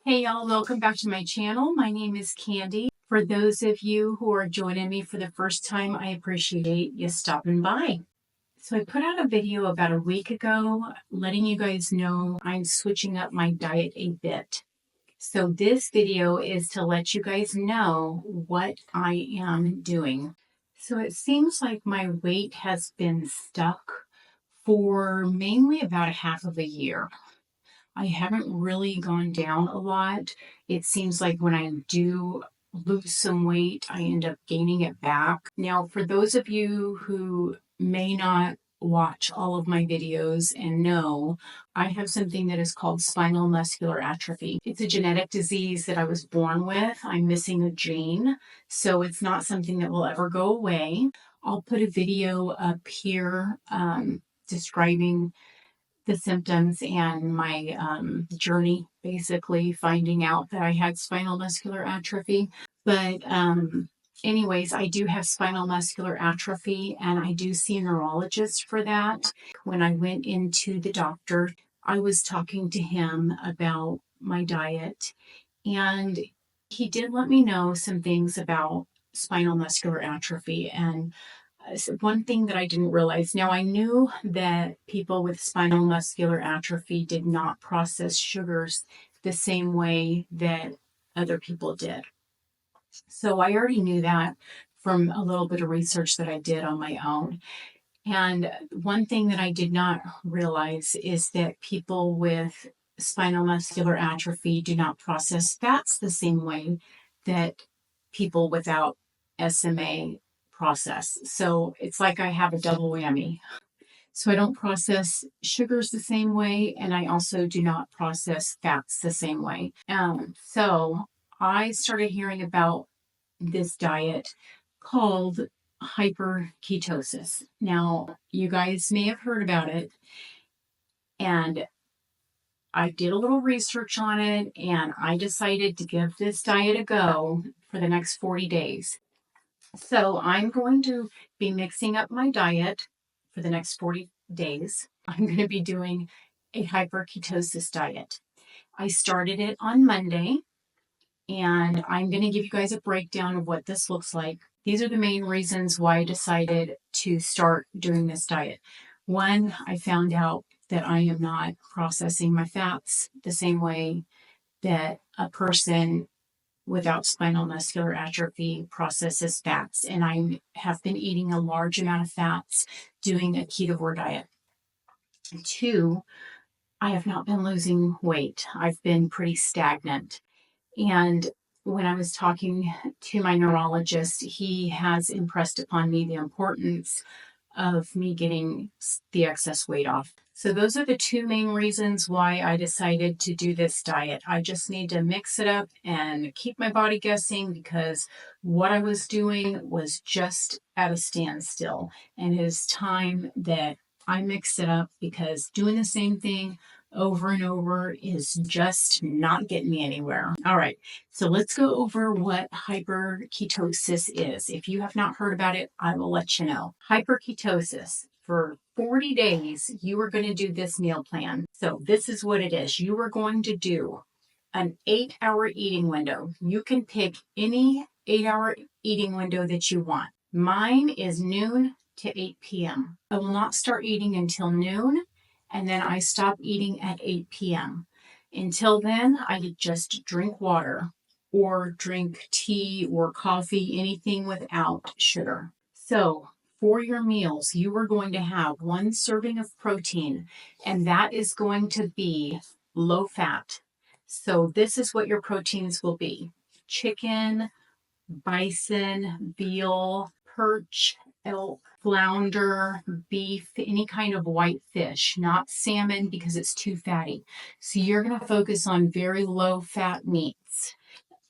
Hey y'all, welcome back to my channel. My name is Candy. For those of you who are joining me for the first time, I appreciate you stopping by. So I put out a video about a week ago letting you guys know I'm switching up my diet a bit. So this video is to let you guys know what I am doing. So it seems like my weight has been stuck for mainly about a half of a year. I haven't really gone down a lot. It seems like when I do lose some weight, I end up gaining it back. Now, for those of you who may not watch all of my videos and know, I have something that is called spinal muscular atrophy. It's a genetic disease that I was born with. I'm missing a gene, so it's not something that will ever go away. I'll put a video up here describing the symptoms and my journey, basically finding out that I had spinal muscular atrophy. But anyways, I do have spinal muscular atrophy and I do see a neurologist for that. When I went into the doctor, I was talking to him about my diet, and he did let me know some things about spinal muscular atrophy. And one thing that I didn't realize, now I knew that people with spinal muscular atrophy did not process sugars the same way that other people did. So I already knew that from a little bit of research that I did on my own. And one thing that I did not realize is that people with spinal muscular atrophy do not process fats the same way that people without SMA process. So it's like I have a double whammy. So I don't process sugars the same way, and I also do not process fats the same way. So I started hearing about this diet called Hyper Ketosis. Now, you guys may have heard about it, and I did a little research on it, and I decided to give this diet a go for the next 40 days. So I'm going to be mixing up my diet for the next 40 days. I'm going to be doing a hyper ketosis diet. I started it on Monday, and I'm going to give you guys a breakdown of what this looks like. These are the main reasons why I decided to start doing this diet. One, I found out that I am not processing my fats the same way that a person without spinal muscular atrophy processes fats. And I have been eating a large amount of fats doing a ketovore diet. Two, I have not been losing weight. I've been pretty stagnant. And when I was talking to my neurologist, he has impressed upon me the importance of me getting the excess weight off. So those are the two main reasons why I decided to do this diet. I just need to mix it up and keep my body guessing, because what I was doing was just at a standstill. And it is time that I mix it up, because doing the same thing over and over is just not getting me anywhere. All right, so let's go over what hyperketosis is. If you have not heard about it, I will let you know. Hyperketosis, for 40 days, you are going to do this meal plan. So this is what it is. You are going to do an 8-hour eating window. You can pick any 8-hour eating window that you want. Mine is noon to 8 p.m. I will not start eating until noon, and then I stop eating at 8 p.m. Until then, I just drink water or drink tea or coffee, anything without sugar. So for your meals, you are going to have 1 serving of protein, and that is going to be low fat. So this is what your proteins will be: chicken, bison, veal, perch, elk, flounder, beef, any kind of white fish, not salmon because it's too fatty. So you're going to focus on very low fat meats,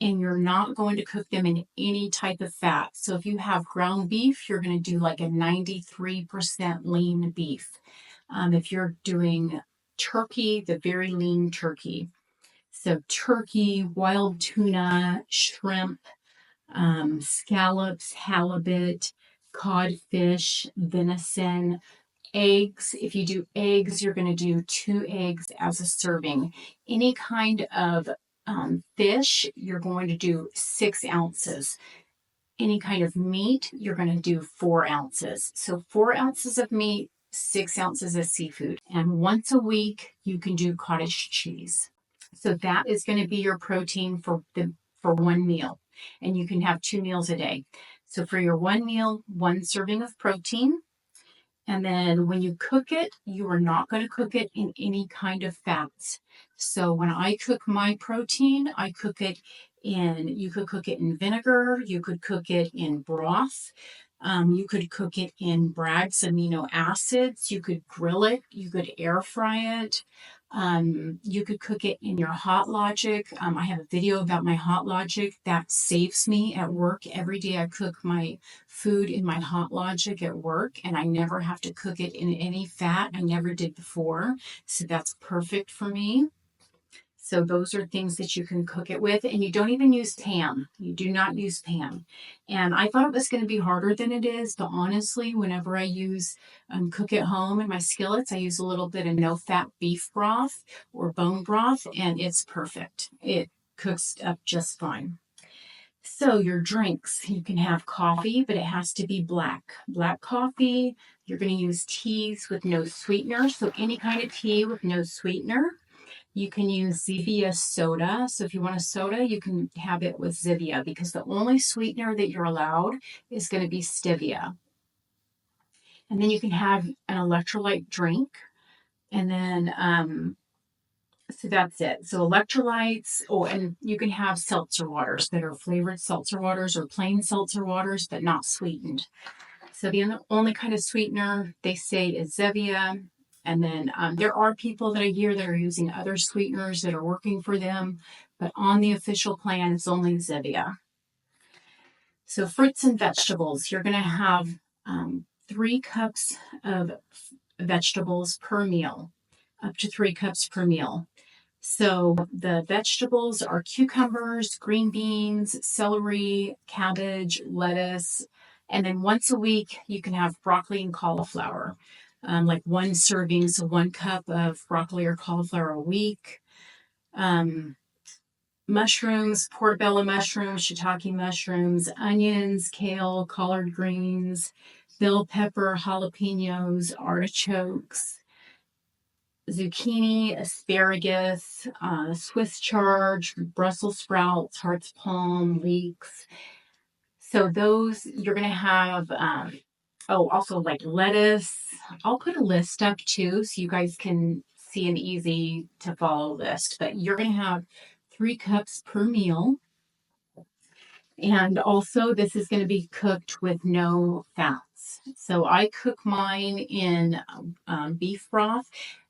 and you're not going to cook them in any type of fat. So if you have ground beef, you're going to do like a 93% lean beef. If you're doing turkey, the very lean turkey. So turkey, wild tuna, shrimp, scallops, halibut, codfish, venison, eggs. If you do eggs, you're going to do 2 eggs as a serving. Any kind of fish, you're going to do 6 ounces. Any kind of meat, you're going to do 4 ounces. So 4 ounces of meat, 6 ounces of seafood. And once a week, you can do cottage cheese. So that is going to be your protein for one meal. And you can have 2 meals a day. So for your one meal, 1 serving of protein. And then when you cook it, you are not going to cook it in any kind of fats. So when I cook my protein, I cook it you could cook it in vinegar, you could cook it in broth, you could cook it in Bragg's amino acids, you could grill it, you could air fry it. You could cook it in your Hot Logic. I have a video about my Hot Logic that saves me at work. Every day I cook my food in my Hot Logic at work, and I never have to cook it in any fat. I never did before, so that's perfect for me. So those are things that you can cook it with, and you don't even use Pam. You do not use Pam. And I thought it was going to be harder than it is, but honestly, whenever I cook at home in my skillets, I use a little bit of no-fat beef broth or bone broth, and it's perfect. It cooks up just fine. So your drinks, you can have coffee, but it has to be black. Black coffee, you're going to use teas with no sweetener. So any kind of tea with no sweetener. You can use Zevia soda. So if you want a soda, you can have it with Zevia because the only sweetener that you're allowed is going to be stevia. And then you can have an electrolyte drink. And then, so that's it. So electrolytes, and you can have seltzer waters that are flavored seltzer waters or plain seltzer waters, but not sweetened. So the only kind of sweetener they say is Zevia. And then there are people that I hear that are using other sweeteners that are working for them, but on the official plan, it's only Zevia. So fruits and vegetables, you're going to have 3 cups of vegetables per meal, up to 3 cups per meal. So the vegetables are cucumbers, green beans, celery, cabbage, lettuce, and then once a week you can have broccoli and cauliflower, like 1 serving, so 1 cup of broccoli or cauliflower a week. Mushrooms, portobello mushrooms, shiitake mushrooms, onions, kale, collard greens, bell pepper, jalapenos, artichokes, zucchini, asparagus, Swiss chard, Brussels sprouts, heart's palm, leeks. So those you're going to have, also like lettuce. I'll put a list up too so you guys can see an easy to follow list. But you're going to have 3 cups per meal. And also this is going to be cooked with no fats. So I cook mine in beef broth.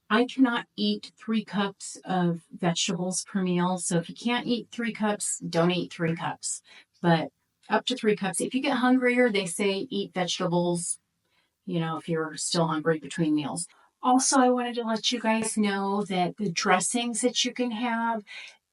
I cannot eat 3 cups of vegetables per meal. So if you can't eat 3 cups, don't eat 3 cups. But up to 3 cups. If you get hungrier, they say eat vegetables, if you're still hungry between meals. Also, I wanted to let you guys know that the dressings that you can have,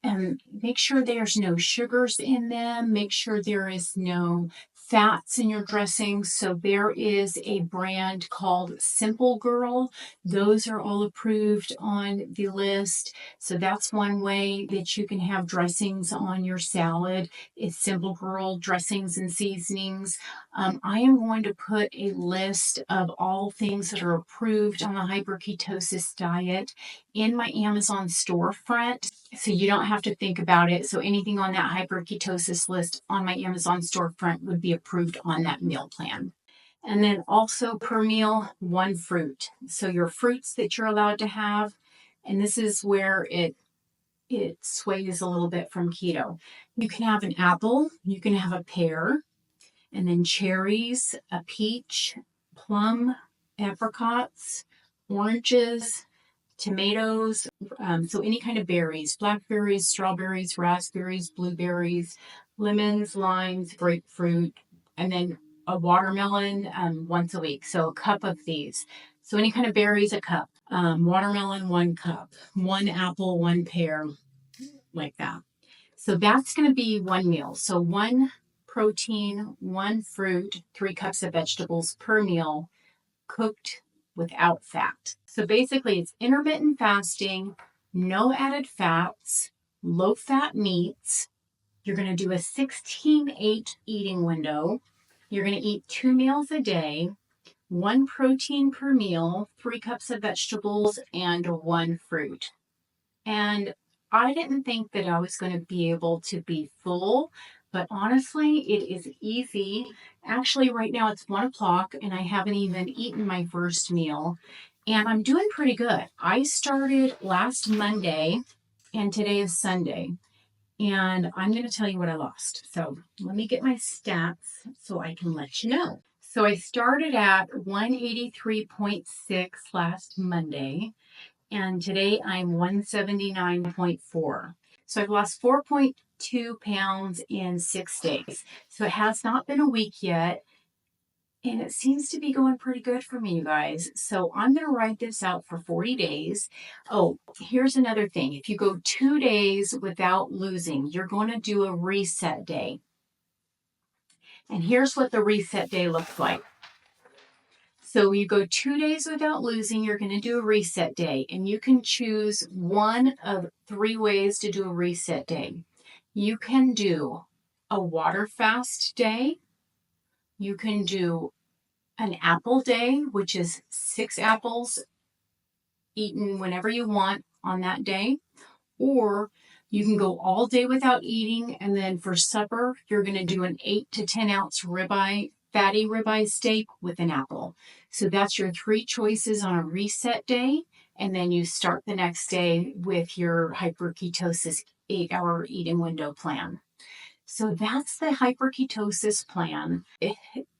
and make sure there's no sugars in them. Make sure there is no fats in your dressing. So there is a brand called Simple Girl. Those are all approved on the list. So that's one way that you can have dressings on your salad. It's Simple Girl dressings and seasonings. I am going to put a list of all things that are approved on the Hyper Ketosis diet in my Amazon storefront, so you don't have to think about it. So anything on that Hyper Ketosis list on my Amazon storefront would be approved on that meal plan. And then also per meal, 1 fruit. So your fruits that you're allowed to have, and this is where it sways a little bit from keto. You can have an apple, you can have a pear, and then cherries, a peach, plum, apricots, oranges, tomatoes, so any kind of berries, blackberries, strawberries, raspberries, blueberries, lemons, limes, grapefruit, and then a watermelon once a week. So a cup of these. So any kind of berries, a cup. Watermelon, 1 cup. 1 apple, 1 pear, like that. So that's going to be 1 meal. So 1 protein, 1 fruit, 3 cups of vegetables per meal, cooked without fat. So basically it's intermittent fasting, no added fats, low-fat meats. You're going to do a 16-8 eating window. You're going to eat 2 meals a day, 1 protein per meal, 3 cups of vegetables, and 1 fruit. And I didn't think that I was going to be able to be full, but honestly, it is easy. Actually, right now it's 1 o'clock and I haven't even eaten my first meal, and I'm doing pretty good. I started last Monday and today is Sunday, and I'm going to tell you what I lost. So let me get my stats so I can let you know. So I started at 183.6 last Monday, and today I'm 179.4. So I've lost 4.2 pounds in 6 days. So it has not been a week yet, and it seems to be going pretty good for me, you guys. So I'm going to write this out for 40 days. Oh, here's another thing. If you go 2 days without losing, you're going to do a reset day. And here's what the reset day looks like. So you go 2 days without losing, you're going to do a reset day, and you can choose one of 3 ways to do a reset day. You can do a water fast day. You can do an apple day, which is 6 apples eaten whenever you want on that day. Or you can go all day without eating, and then for supper, you're going to do an 8 to 10 ounce ribeye, fatty ribeye steak with an apple. So that's your 3 choices on a reset day. And then you start the next day with your hyper ketosis 8-hour eating window plan. So that's the hyper ketosis plan.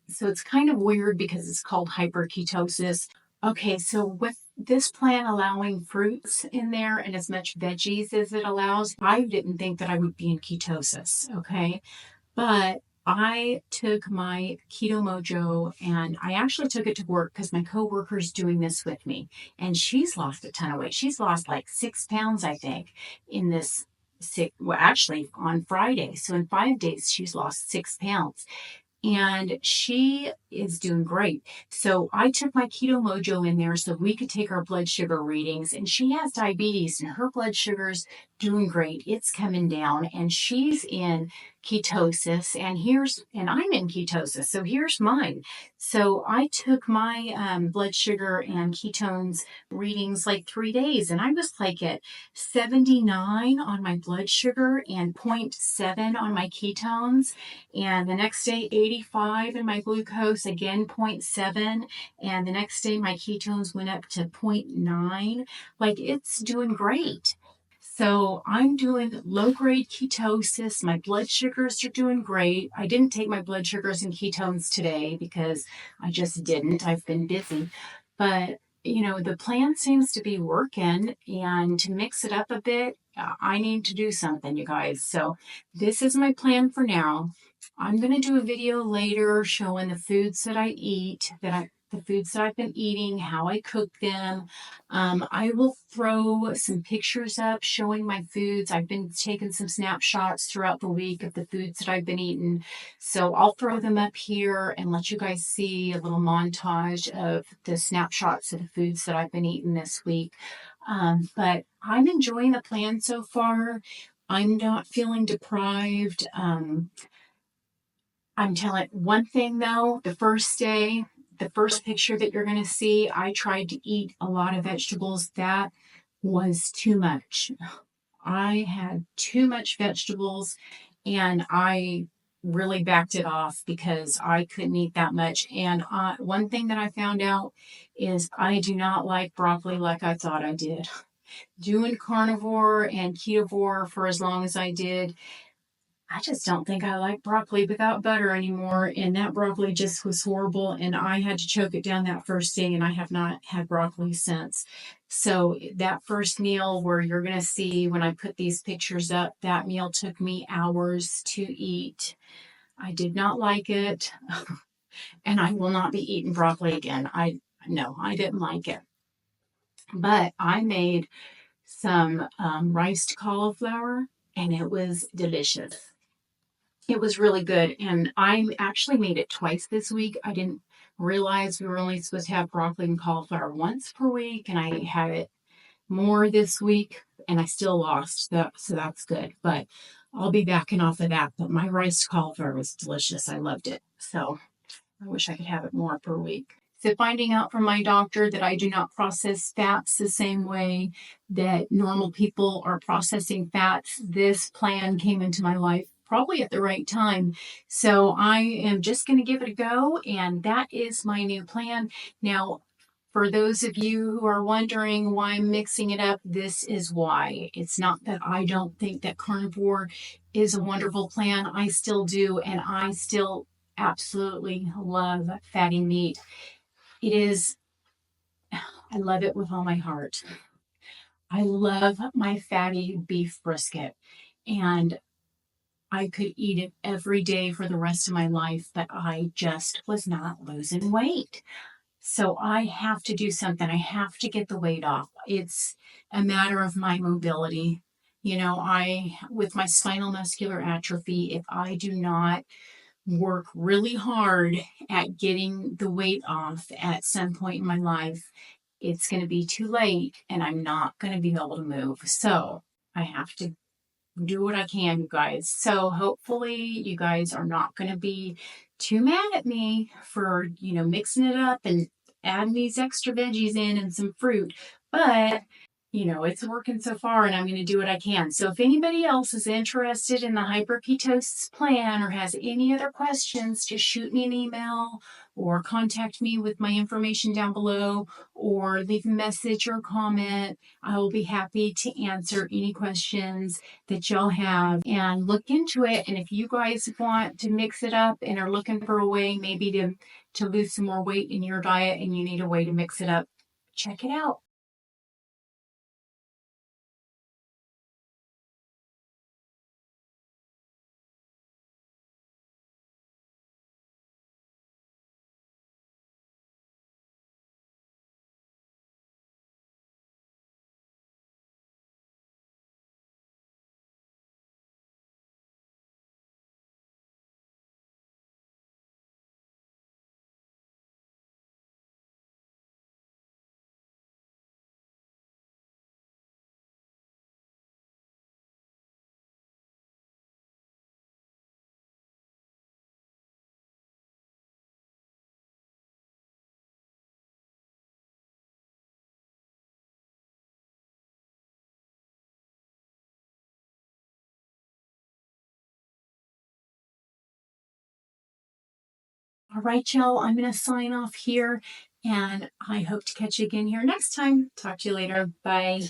So it's kind of weird because it's called hyper ketosis. Okay, so with this plan allowing fruits in there and as much veggies as it allows, I didn't think that I would be in ketosis, okay? But I took my Keto Mojo and I actually took it to work because my coworker's doing this with me. And she's lost a ton of weight. She's lost like 6 pounds, I think, in this actually on Friday. So in 5 days, she's lost 6 pounds. And she is doing great. So I took my Keto Mojo in there so we could take our blood sugar readings. And she has diabetes and her blood sugar's doing great. It's coming down and she's in ketosis and I'm in ketosis. So here's mine. So I took my blood sugar and ketones readings like 3 days, and I was like at 79 on my blood sugar and 0.7 on my ketones. And the next day, 85 in my glucose, again 0.7. And the next day, my ketones went up to 0.9. Like, it's doing great. So I'm doing low-grade ketosis. My blood sugars are doing great. I didn't take my blood sugars and ketones today because I just didn't. I've been busy. But, the plan seems to be working. And to mix it up a bit, I need to do something, you guys. So this is my plan for now. I'm going to do a video later showing the foods that I eat, the foods that I've been eating, how I cook them. I will throw some pictures up showing my foods. I've been taking some snapshots throughout the week of the foods that I've been eating. So I'll throw them up here and let you guys see a little montage of the snapshots of the foods that I've been eating this week. But I'm enjoying the plan so far. I'm not feeling deprived. I'm telling one thing though, the first day, the first picture that you're going to see, I tried to eat a lot of vegetables. That was too much. I had too much vegetables and I really backed it off because I couldn't eat that much. And one thing that I found out is I do not like broccoli like I thought I did. Doing carnivore and ketovore for as long as I did, I just don't think I like broccoli without butter anymore. And that broccoli just was horrible. And I had to choke it down that first day, and I have not had broccoli since. So that first meal where you're going to see when I put these pictures up, that meal took me hours to eat. I did not like it. And I will not be eating broccoli again. No, I didn't like it. But I made some riced cauliflower, and it was delicious. It was really good. And I actually made it twice this week. I didn't realize we were only supposed to have broccoli and cauliflower once per week. And I had it more this week and I still lost that, so that's good. But I'll be backing off of that. But my rice cauliflower was delicious. I loved it. So I wish I could have it more per week. So finding out from my doctor that I do not process fats the same way that normal people are processing fats, this plan came into my life probably at the right time. So I am just going to give it a go, and that is my new plan. Now, for those of you who are wondering why I'm mixing it up, this is why. It's not that I don't think that carnivore is a wonderful plan. I still do, and I still absolutely love fatty meat. It is, I love it with all my heart. I love my fatty beef brisket, and I could eat it every day for the rest of my life, but I just was not losing weight. So I have to do something. I have to get the weight off. It's a matter of my mobility. With my spinal muscular atrophy, if I do not work really hard at getting the weight off at some point in my life, it's going to be too late and I'm not going to be able to move. So I have to do what I can, you guys. So hopefully you guys are not going to be too mad at me for, mixing it up and adding these extra veggies in and some fruit. But it's working so far and I'm going to do what I can. So if anybody else is interested in the Hyper Ketosis plan or has any other questions, just shoot me an email or contact me with my information down below or leave a message or comment. I will be happy to answer any questions that y'all have and look into it. And if you guys want to mix it up and are looking for a way maybe to lose some more weight in your diet and you need a way to mix it up, check it out. All right, y'all, I'm going to sign off here and I hope to catch you again here next time. Talk to you later. Bye.